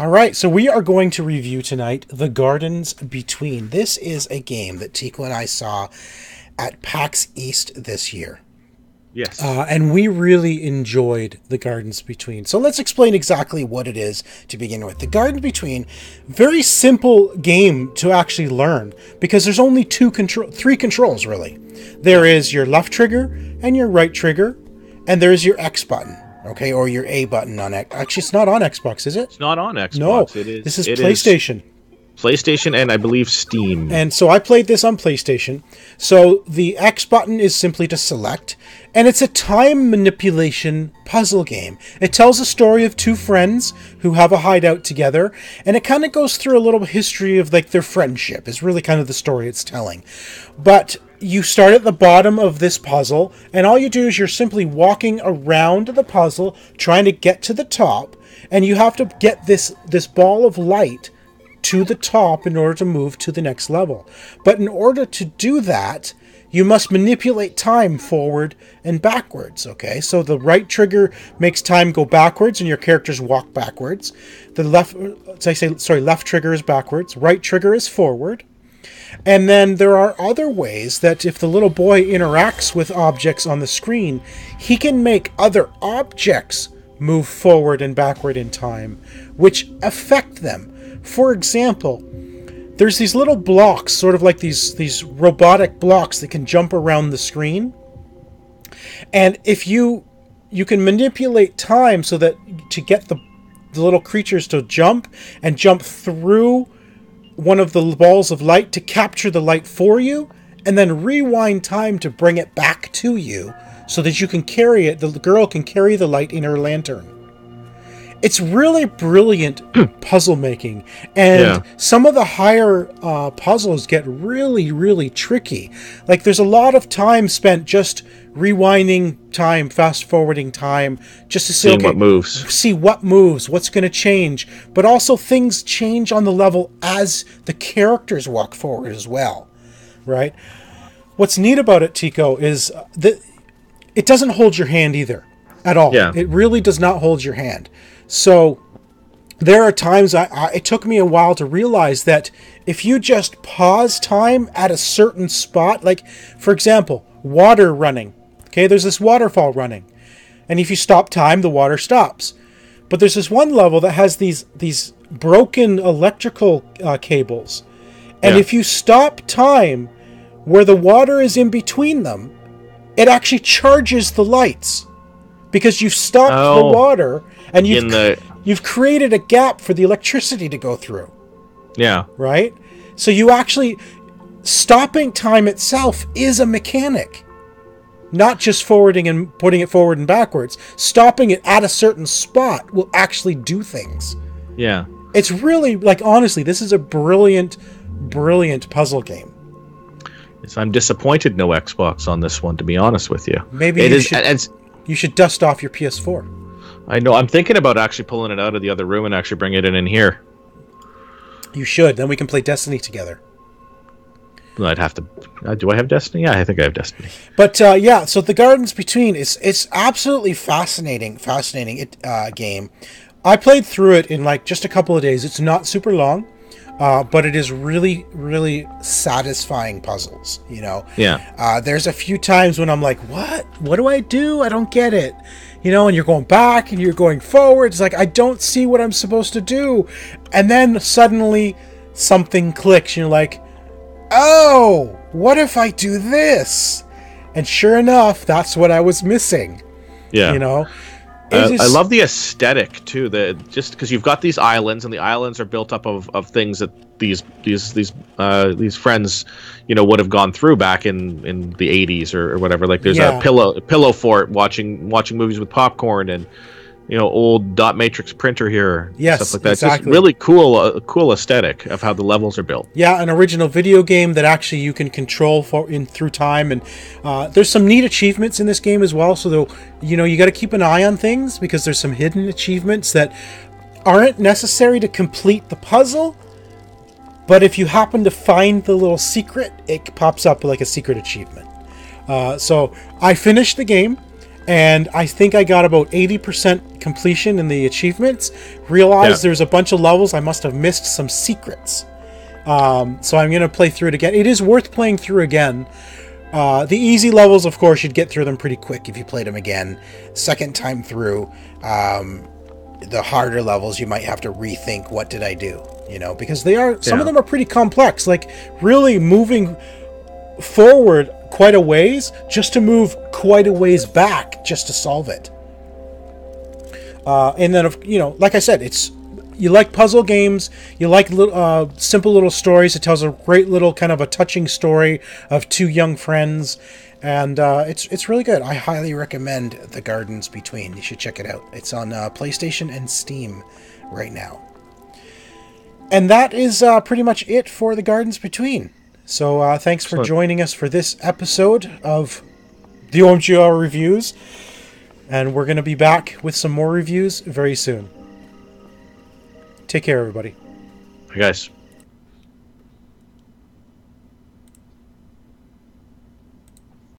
All right, so we are going to review tonight The Gardens Between. This is a game that Tico and I saw at PAX East this year. Yes. And we really enjoyed The Gardens Between. So let's explain exactly what it is to begin with. The Gardens Between, very simple game to actually learn because there's only three controls really. There is your left trigger and your right trigger, and there is your X button. Okay, or your A button on X. Actually, it's not on Xbox, is it? It's not on Xbox. No, this is PlayStation. PlayStation and I believe Steam. And so I played this on PlayStation. So the X button is simply to select, and it's a time manipulation puzzle game. It tells a story of two friends who have a hideout together, and it kind of goes through a little history of like their friendship. Is really kind of the story it's telling. But you start at the bottom of this puzzle, and all you do is you're simply walking around the puzzle, trying to get to the top, and you have to get this ball of light to the top in order to move to the next level. But in order to do that, you must manipulate time forward and backwards, okay? So the right trigger makes time go backwards and your characters walk backwards. The left trigger is backwards, right trigger is forward. And then there are other ways that if the little boy interacts with objects on the screen, he can make other objects move forward and backward in time, which affect them. For example, there's these little blocks, sort of like these robotic blocks that can jump around the screen. And if you can manipulate time so that to get the little creatures to jump and jump through one of the balls of light to capture the light for you, and then rewind time to bring it back to you so that you can carry it. The girl can carry the light in her lantern. It's really brilliant puzzle making, and some of the higher puzzles get really, really tricky. Like there's a lot of time spent just rewinding time, fast forwarding time, just to see what moves, what's going to change. But also things change on the level as the characters walk forward as well, right? What's neat about it, Tico, is that it doesn't hold your hand either, at all. Yeah. It really does not hold your hand. So there are times it took me a while to realize that if you just pause time at a certain spot, like for example, water running. Okay, there's this waterfall running. And if you stop time, the water stops. But there's this one level that has these broken electrical cables. And if you stop time where the water is in between them, it actually charges the lights. Because you've stopped the water and you've created a gap for the electricity to go through. Yeah. Right? So you actually... Stopping time itself is a mechanic. Not just forwarding and putting it forward and backwards. Stopping it at a certain spot will actually do things. Yeah. It's really, like, honestly, this is a brilliant, brilliant puzzle game. I'm disappointed no Xbox on this one, to be honest with you. Maybe you should dust off your PS4. I know. I'm thinking about actually pulling it out of the other room and actually bringing it in here. You should. Then we can play Destiny together. I'd have to... do I have Destiny? Yeah, I think I have Destiny. But, so The Gardens Between, it's absolutely fascinating game. I played through it in, like, just a couple of days. It's not super long, but it is really, really satisfying puzzles, you know? Yeah. There's a few times when I'm like, what? What do I do? I don't get it. You know, and you're going back and you're going forward. It's like, I don't see what I'm supposed to do. And then suddenly something clicks and you're like, oh, what if I do this? And sure enough, that's what I was missing. Yeah. You know? I love the aesthetic too. Just because you've got these islands, and the islands are built up of things that these friends, you know, would have gone through back in the 80s or whatever. Like there's a pillow fort watching movies with popcorn and, you know, old dot matrix printer here. Yes, stuff like that. Exactly. It's just really cool aesthetic of how the levels are built. Yeah, an original video game that actually you can control through time, and there's some neat achievements in this game as well. So you know, you got to keep an eye on things because there's some hidden achievements that aren't necessary to complete the puzzle. But if you happen to find the little secret, it pops up like a secret achievement. So I finished the game. and I think I got about 80% completion in the achievements. Realized there's a bunch of levels I must have missed some secrets. So I'm going to play through it again. It is worth playing through again. The easy levels, of course, you'd get through them pretty quick if you played them again. Second time through, the harder levels, you might have to rethink, what did I do? You know, because they are, some of them are pretty complex, like really moving forward quite a ways just to move quite a ways back just to solve it. And then, you know, like I said, it's, you like puzzle games, you like little, simple little stories. It tells a great little kind of a touching story of two young friends, and it's really good. I highly recommend The Gardens Between. You should check it out. It's on PlayStation and Steam right now. And that is pretty much it for The Gardens Between. So thanks for joining us for this episode of the OMG Reviews, and we're going to be back with some more reviews very soon. Take care, everybody. Hey, guys.